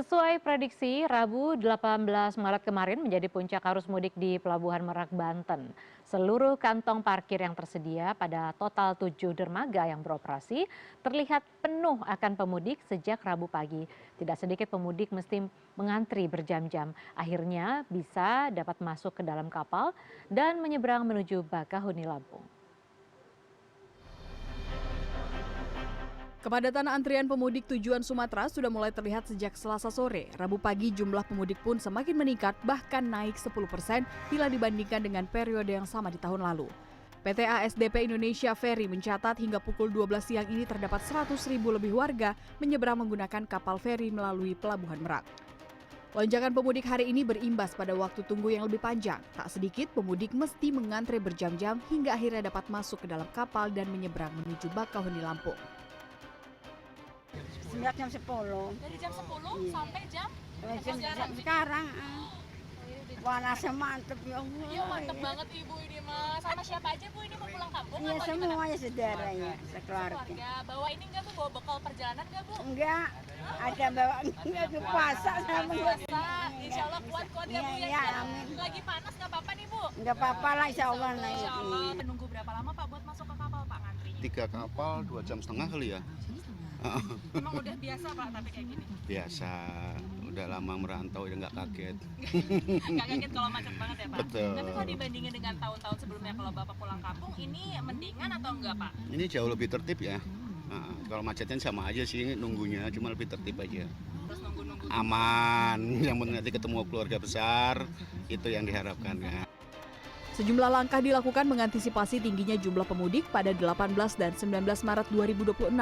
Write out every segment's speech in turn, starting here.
Sesuai prediksi, Rabu 18 Maret kemarin menjadi puncak arus mudik di Pelabuhan Merak, Banten. Seluruh kantong parkir yang tersedia pada total 7 dermaga yang beroperasi terlihat penuh akan pemudik sejak Rabu pagi. Tidak sedikit pemudik mesti mengantri berjam-jam. Akhirnya bisa dapat masuk ke dalam kapal dan menyeberang menuju Bakahuni, Lampung. Kepadatan antrian pemudik tujuan Sumatera sudah mulai terlihat sejak Selasa sore. Rabu pagi jumlah pemudik pun semakin meningkat, bahkan naik 10% bila dibandingkan dengan periode yang sama di tahun lalu. PT ASDP Indonesia Ferry mencatat hingga pukul 12 siang ini terdapat 100.000 lebih warga menyeberang menggunakan kapal feri melalui Pelabuhan Merak. Lonjakan pemudik hari ini berimbas pada waktu tunggu yang lebih panjang. Tak sedikit pemudik mesti mengantre berjam-jam hingga akhirnya dapat masuk ke dalam kapal dan menyeberang menuju Bakahuni, Lampung. Sejak jam 10. Dari jam 10 Iya. sampai jam Sekarang. Panasnya mantep ya Allah. Iya, mantep banget Ibu ini mah. Sama siapa aja Bu ini mau pulang kampung Iya, atau semuanya saudaranya, sekeluarga. keluarga? Bawa ini enggak Bu, bawa bekal perjalanan enggak Bu? Enggak, ada bawa enggak puasa sama Puasa, insya Allah kuat-kuat ya Bu ya. Iya, amin. Lagi panas nggak apa-apa nih Bu? Enggak apa-apa lah, insya Allah naik. Insya Allah. Menunggu berapa lama Pak buat masuk ke kapal Pak ngantrinya? 3 kapal 2,5 jam kali ya. Emang udah biasa Pak tapi kayak gini? Biasa, udah lama merantau ya nggak kaget. Nggak kaget kalau macet banget ya Pak? Betul. Tapi kalau dibandingin dengan tahun-tahun sebelumnya kalau Bapak pulang kampung, ini mendingan atau enggak Pak? Ini jauh lebih tertib ya. Nah, kalau macetnya sama aja sih nunggunya, cuma lebih tertib aja. Terus nunggu-nunggu. Aman, yang penting nanti ketemu keluarga besar, itu yang diharapkan ya. Sejumlah langkah dilakukan mengantisipasi tingginya jumlah pemudik pada 18 dan 19 Maret 2026.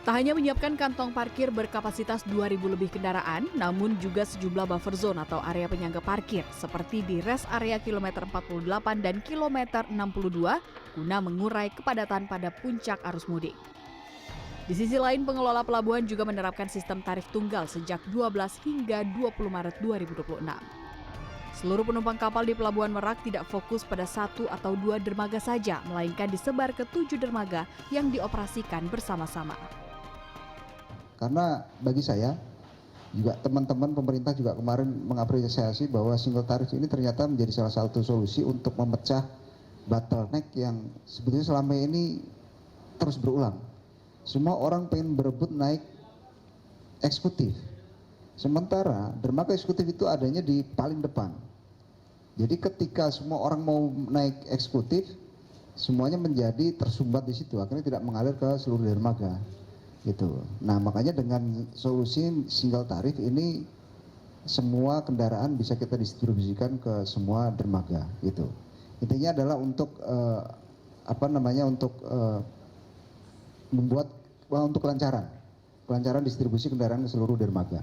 Tak hanya menyiapkan kantong parkir berkapasitas 2.000 lebih kendaraan, namun juga sejumlah buffer zone atau area penyangga parkir seperti di rest area kilometer 48 dan kilometer 62 guna mengurai kepadatan pada puncak arus mudik. Di sisi lain, pengelola pelabuhan juga menerapkan sistem tarif tunggal sejak 12 hingga 20 Maret 2026. Seluruh penumpang kapal di Pelabuhan Merak tidak fokus pada 1 atau 2 dermaga saja, melainkan disebar ke 7 dermaga yang dioperasikan bersama-sama. Karena bagi saya, juga teman-teman pemerintah juga kemarin mengapresiasi bahwa single tarif ini ternyata menjadi salah satu solusi untuk memecah bottleneck yang sebetulnya selama ini terus berulang. Semua orang pengen berebut naik eksekutif. Sementara dermaga eksekutif itu adanya di paling depan. Jadi ketika semua orang mau naik eksekutif, semuanya menjadi tersumbat di situ, akhirnya tidak mengalir ke seluruh dermaga. Gitu. Nah, makanya dengan solusi single tarif ini semua kendaraan bisa kita distribusikan ke semua dermaga gitu. Intinya adalah untuk membuat untuk kelancaran distribusi kendaraan ke seluruh dermaga.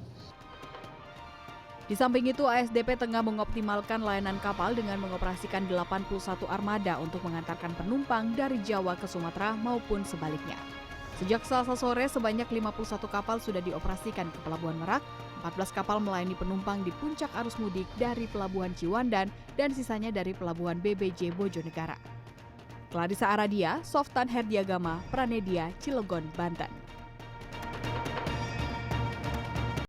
Di samping itu, ASDP tengah mengoptimalkan layanan kapal dengan mengoperasikan 81 armada untuk mengantarkan penumpang dari Jawa ke Sumatera maupun sebaliknya. Sejak Selasa sore, sebanyak 51 kapal sudah dioperasikan ke Pelabuhan Merak, 14 kapal melayani penumpang di puncak arus mudik dari Pelabuhan Ciwandan dan sisanya dari Pelabuhan BBJ Bojonegara. Clarissa Aradia, Softan Herdiagama, Pranedia, Cilegon, Banten.